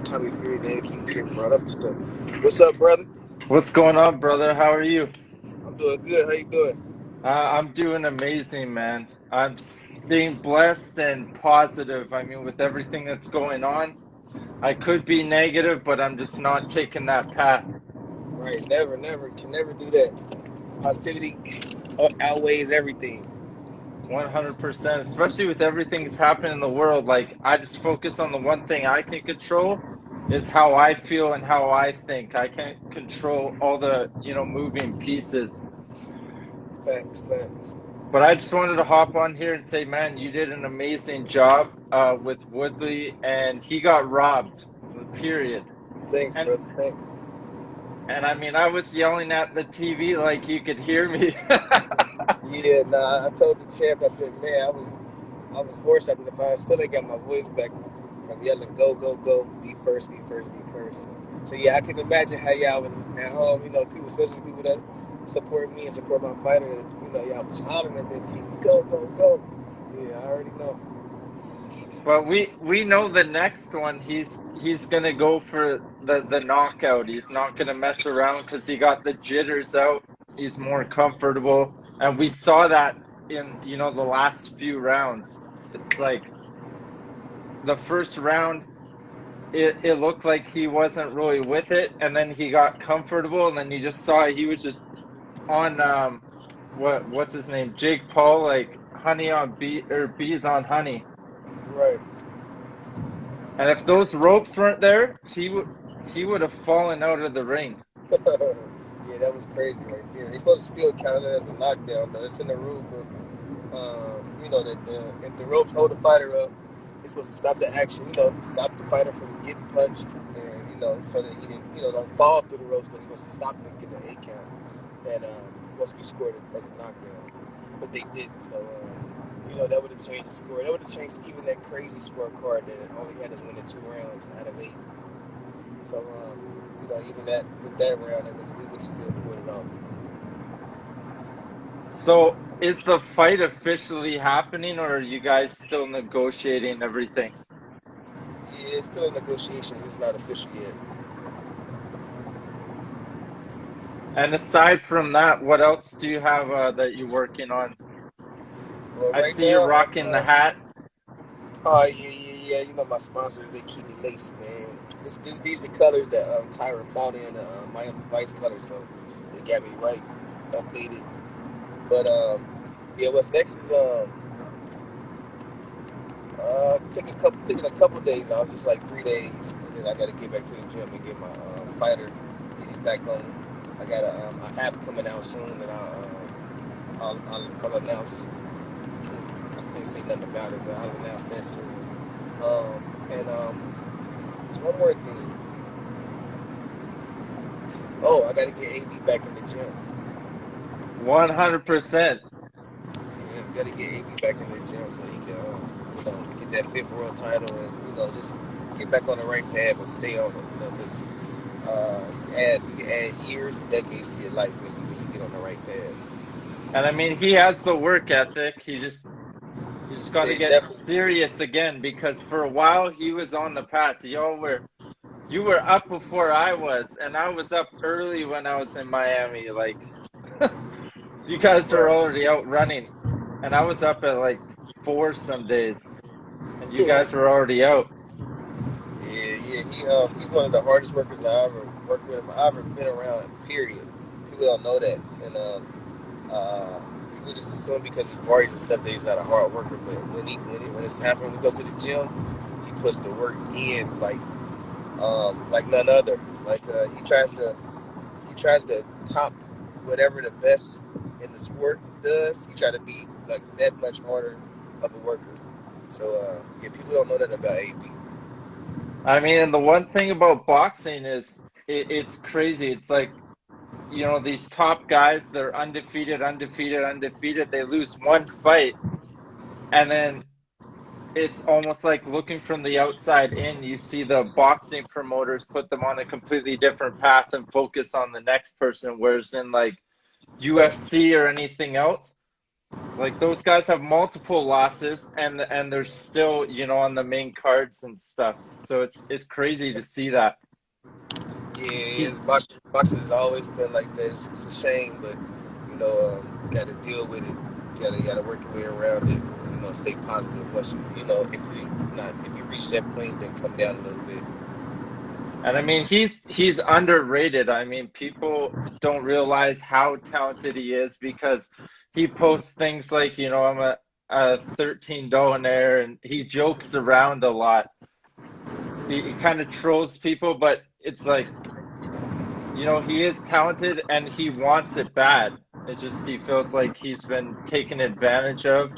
Tommy Fury name keep getting brought up. But what's up, brother? What's going on, brother? How are you? I'm doing good. How you doing? I'm doing amazing, man. I'm staying blessed and positive. I mean, with everything that's going on, I could be negative, but I'm just not taking that path. Right, never, can never do that. Positivity outweighs everything. 100%, especially with everything that's happening in the world. Like, I just focus on the one thing I can control is how I feel and how I think. I can't control all the, moving pieces. Facts. But I just wanted to hop on here and say, man, you did an amazing job with Woodley, and he got robbed. Period. Thanks, And brother. Thanks. and I mean, I was yelling at the TV like you could hear me. Yeah, nah. I told the champ. I said, man, I was hoarse after the fight. I still ain't got my voice back from yelling, go, be first, be first, be first. So yeah, I can imagine how y'all was at home. You know, people, especially people that support me and support my fighter. You know, y'all was hollering at their TV, go. Yeah, I already know. But we know the next one. He's gonna go for the knockout. He's not gonna mess around because he got the jitters out. He's more comfortable, and we saw that in the last few rounds. It's like the first round. It looked like he wasn't really with it, and then he got comfortable, and then you just saw he was just on what's his name, Jake Paul, like honey on bee or bees on honey. Right. And if those ropes weren't there, he would have fallen out of the ring. Yeah, that was crazy right there. They're supposed to still count it as a knockdown, though. It's in the rule book. You know that if the ropes hold the fighter up, it's supposed to stop the action. You know, stop the fighter from getting punched, and so that he didn't, don't fall through the ropes, but he was to stop him and get an 8 count, and supposed to be scored as a knockdown. But they didn't, so that would have changed the score. That would have changed even that crazy scorecard that only had us winning 2 rounds out of 8. So even that with that round, we would have still pulled it off. So is the fight officially happening, or are you guys still negotiating everything? Yeah, it's still in negotiations. It's not official yet. And aside from that, what else do you have that you're working on? Well, I right see you now, rocking the hat. oh yeah. You know my sponsors, they keep me laced, man. These the colors that Tyron fought in, Miami Vice colors, so they got me right updated. But yeah, what's next is taking a couple days off, just like 3 days, and then I got to get back to the gym and get my fighter get back on. I got an app coming out soon that I'll announce. I can't say nothing about it, but I'll announce that soon. And there's one more thing. Oh, I got to get AB back in the gym. 100%. Yeah, got to get AB back in the gym so he can, get that fifth world title and just get back on the right path and stay on it. Because you can add years and decades to your life when you get on the right path. And I mean, he has the work ethic. He's got to Yeah, get definitely. serious again because for a while he was on the path. You were up before I was, and I was up early when I was in Miami. Like you guys are Right. already out running, and I was up at like 4 some days, and you Yeah, guys were already out. he's one of the hardest workers I ever worked with. I ever been around. Period. People don't know that, and people just assume because he parties and stuff that he's not a hard worker. But when it's time for him to go to the gym, he puts the work in like none other. Like he tries to top whatever the best in the sport does. He try to be like that much harder of a worker. So yeah, people don't know that about AB. I mean, and the one thing about boxing is it's crazy. It's like, these top guys, they're undefeated. They lose one fight, and then it's almost like looking from the outside in. You see the boxing promoters put them on a completely different path and focus on the next person. Whereas in like UFC or anything else, Like those guys have multiple losses and they're still, on the main cards and stuff. So it's crazy to see that. Yeah, He's boxing has always been like this. It's a shame, but you got to deal with it. You got to work your way around it. Stay positive. Once if you reach that point, then come down a little bit. and I mean he's underrated. I mean, people don't realize how talented he is because he posts things like, I'm a 13 donaire and he jokes around a lot. He kind of trolls people, but it's like, he is talented and he wants it bad. It's just he feels like he's been taken advantage of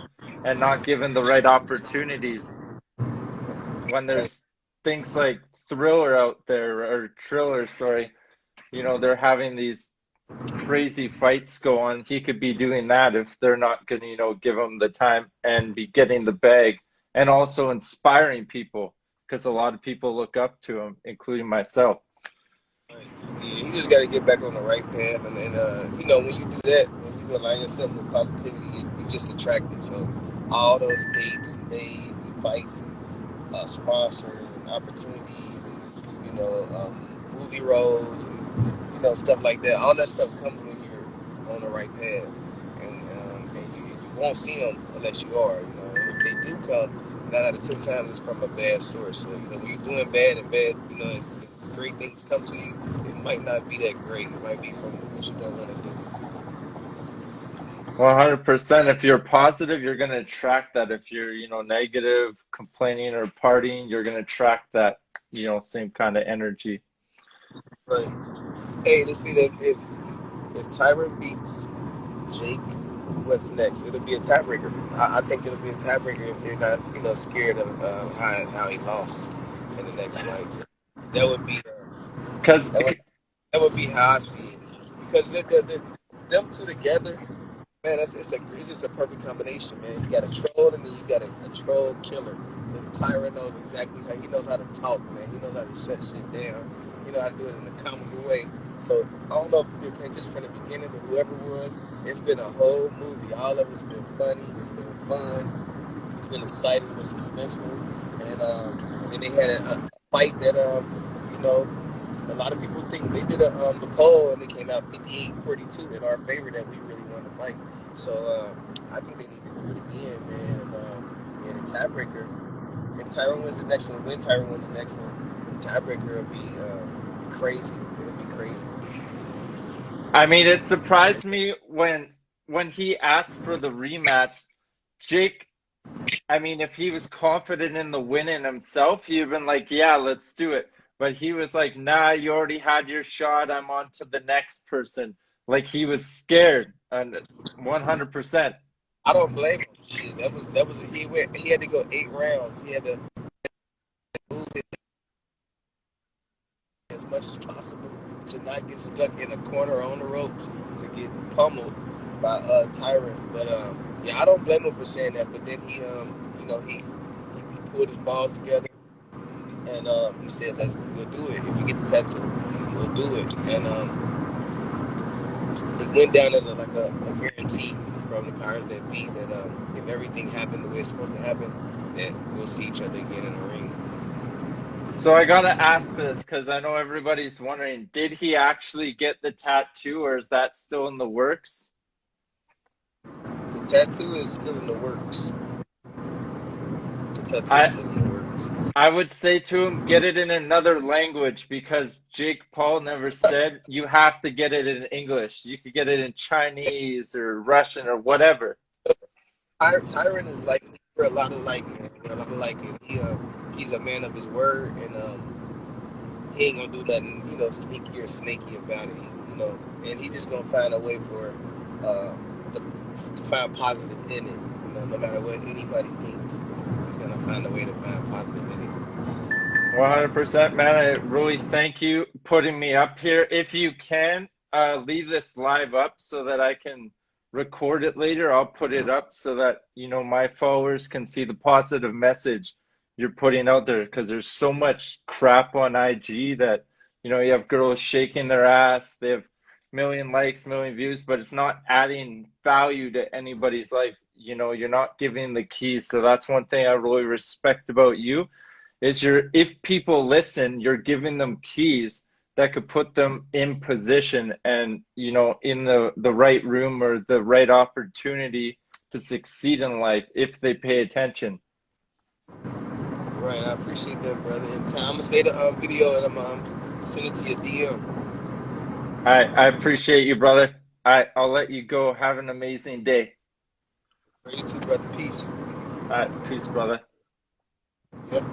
and not given the right opportunities. When Right. there's things like Thriller out there, or Triller, sorry, they're having these crazy fights go on. He could be doing that if they're not going to, give him the time and be getting the bag and also inspiring people because a lot of people look up to him, including myself. Right. Yeah, you just got to get back on the right path, and then when you do that, when you align yourself with positivity, you just attract it. So all those dates and days and fights and sponsors and opportunities and movie roles and stuff like that. All that stuff comes when you're on the right path, and you won't see them unless you are. And if they do come, 9 out of 10 times it's from a bad source. So when you're doing bad and bad, and great things come to you, it might not be that great. It might be from what you don't want to do. 100%. If you're positive, you're going to attract that. If you're, negative, complaining or partying, you're going to attract that, same kind of energy. Right. Hey, let's see that if Tyron beats Jake, what's next? It'll be a tiebreaker. I think it'll be a tiebreaker if they're not, scared of how he lost in the next fight. That would be Because that would that would be how I see it. Because them two together, man, it's just a perfect combination, man. You got a troll and then you got a troll killer. Because Tyron knows exactly how he knows how to talk, man. He knows how to shut shit down. He knows how to do it in a comical way. So I don't know if you've been paying attention from the beginning, but whoever it was, it's been a whole movie. All of it's been funny. It's been fun. It's been exciting. It's been suspenseful. And then they had a fight that you know a lot of people think they did the poll and it came out 58-42 in our favor that we really won the fight. So I think they need to do it again, man. And the tiebreaker, if Tyron wins the next one, when Tyron wins the next one, the tiebreaker will be crazy. It'll be crazy. I mean, it surprised me when he asked for the rematch. Jake, I mean, if he was confident in the win in himself, he'd been like, "Yeah, let's do it." But he was like, "Nah, you already had your shot. I'm on to the next person." Like he was scared, and 100%. I don't blame him. Shit, that was he had to go 8 rounds. He had to move it as much as possible to not get stuck in a corner on the ropes to get pummeled by Tyron. But yeah, I don't blame him for saying that. But then he pulled his balls together and he said, we'll do it. If you get the tattoo, we'll do it." And it went down as a guarantee from the powers that be that if everything happened the way it's supposed to happen, that we'll see each other again in the ring. So I gotta ask this because I know everybody's wondering, did he actually get the tattoo or is that still in the works? The tattoo is still in the works. The tattoo is I still in the works. I would say to him, get it in another language because Jake Paul never said you have to get it in English. You could get it in Chinese or Russian or whatever. Tyron is like me for a lot of like, man. A lot of like it. He's a man of his word, and he ain't gonna do nothing, sneaky or snaky about it. And he just gonna find a way for uh, to find positive in it. No matter what anybody thinks, he's gonna find a way to find positive in it. 100%, man. I really thank you putting me up here. If you can, leave this live up so that I can record it later. I'll put it up so that, my followers can see the positive message you're putting out there because there's so much crap on IG that, you have girls shaking their ass. They have million likes, million views, but it's not adding value to anybody's life. You know, you're not giving the keys. So that's one thing I really respect about you is if people listen, you're giving them keys that could put them in position and, you know, in the right room or the right opportunity to succeed in life if they pay attention. Right, I appreciate that, brother. And I'm gonna say the video and I'm send it to your DM. I appreciate you, brother. I'll let you go. Have an amazing day. You too, brother. Peace. All right, peace, brother. Yep.